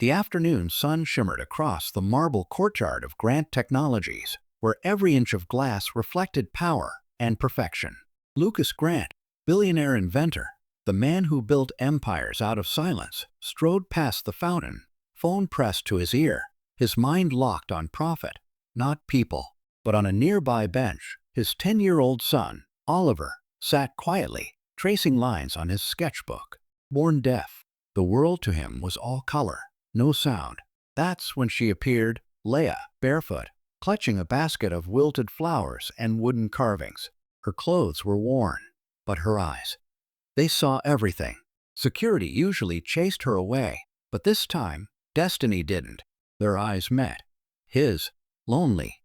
The afternoon sun shimmered across the marble courtyard of Grant Technologies, where every inch of glass reflected power and perfection. Lucas Grant, billionaire inventor, the man who built empires out of silence, strode past the fountain, phone pressed to his ear, his mind locked on profit, not people. But on a nearby bench, his 10-year-old son, Oliver, sat quietly, tracing lines on his sketchbook. Born deaf, the world to him was all color, no sound. That's when she appeared, Leia, barefoot, clutching a basket of wilted flowers and wooden carvings. Her clothes were worn, but her eyes, they saw everything. Security usually chased her away, but this time, destiny didn't. Their eyes met. His, lonely.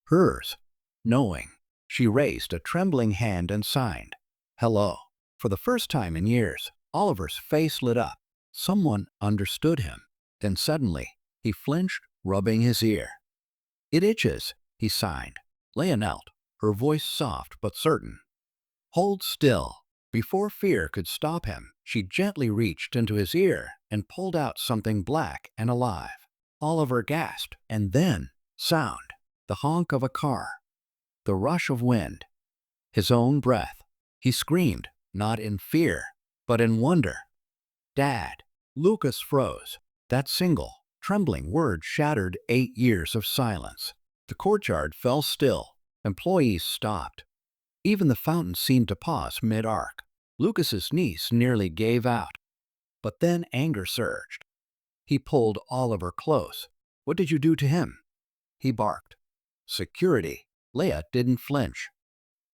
Hers, knowing. She raised a trembling hand and signed, "Hello." For the first time in years, Oliver's face lit up. Someone understood him. Then suddenly, he flinched, rubbing his ear. "It itches," he signed. Leia knelt, her voice soft but certain. "Hold still." Before fear could stop him, she gently reached into his ear and pulled out something black and alive. Oliver gasped, and then, sound. The honk of a car. The rush of wind. His own breath. He screamed, not in fear, but in wonder. "Dad." Lucas froze. That single, trembling word shattered 8 years of silence. The courtyard fell still. Employees stopped. Even the fountain seemed to pause mid-arc. Lucas's niece nearly gave out. But then anger surged. He pulled Oliver close. "What did you do to him?" he barked. "Security." Leia didn't flinch.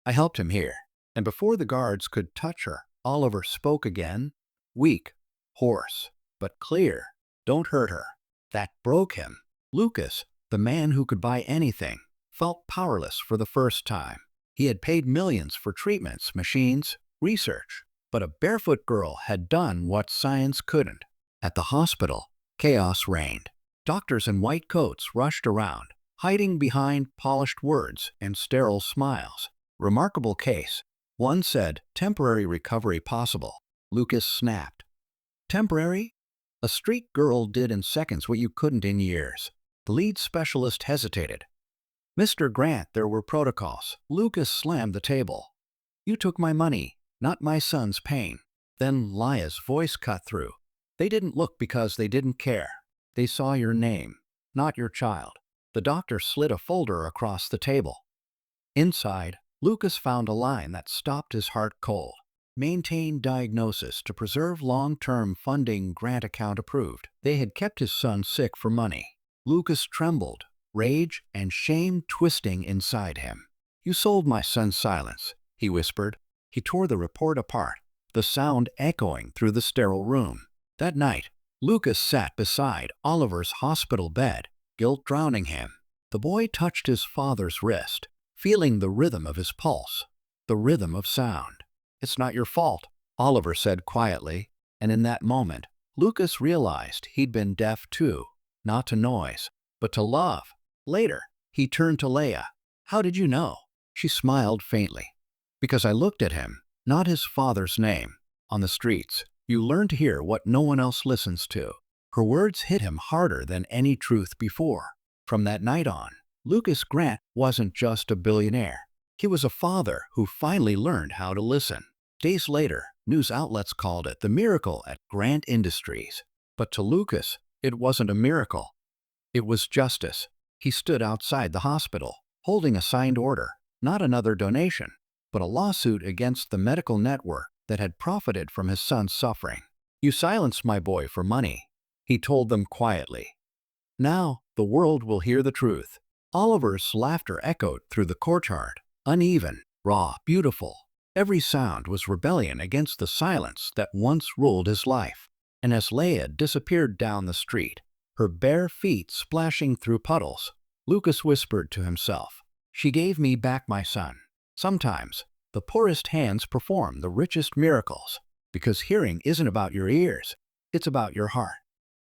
"I helped him here." And before the guards could touch her, Oliver spoke again, weak, hoarse, but clear. "Don't hurt her." That broke him. Lucas, the man who could buy anything, felt powerless for the first time. He had paid millions for treatments, machines, research, but a barefoot girl had done what science couldn't. At the hospital, chaos reigned. Doctors in white coats rushed around, hiding behind polished words and sterile smiles. "Remarkable case." One said, "Temporary recovery possible." Lucas snapped. "Temporary?" A street girl did in seconds what you couldn't in years. The lead specialist hesitated. "Mr. Grant, there were protocols." Lucas slammed the table. "You took my money, not my son's pain." Then Leia's voice cut through. "They didn't look because they didn't care. They saw your name, not your child." The doctor slid a folder across the table. Inside, Lucas found a line that stopped his heart cold. "Maintain diagnosis to preserve long-term funding, grant account approved." They had kept his son sick for money. Lucas trembled, rage and shame twisting inside him. "You sold my son's silence," he whispered. He tore the report apart, the sound echoing through the sterile room. That night, Lucas sat beside Oliver's hospital bed, guilt drowning him. The boy touched his father's wrist, feeling the rhythm of his pulse, the rhythm of sound. "It's not your fault," Oliver said quietly, and in that moment, Lucas realized he'd been deaf too, not to noise, but to love. Later, he turned to Leia. "How did you know?" She smiled faintly. "Because I looked at him, not his father's name. On the streets, you learn to hear what no one else listens to." Her words hit him harder than any truth before. From that night on, Lucas Grant wasn't just a billionaire. He was a father who finally learned how to listen. Days later, news outlets called it the miracle at Grant Industries. But to Lucas, it wasn't a miracle. It was justice. He stood outside the hospital, holding a signed order, not another donation, but a lawsuit against the medical network that had profited from his son's suffering. "You silenced my boy for money," he told them quietly. "Now, the world will hear the truth." Oliver's laughter echoed through the courtyard, uneven, raw, beautiful. Every sound was rebellion against the silence that once ruled his life. And as Leia disappeared down the street, her bare feet splashing through puddles, Lucas whispered to himself, "She gave me back my son." Sometimes, the poorest hands perform the richest miracles, because hearing isn't about your ears, it's about your heart.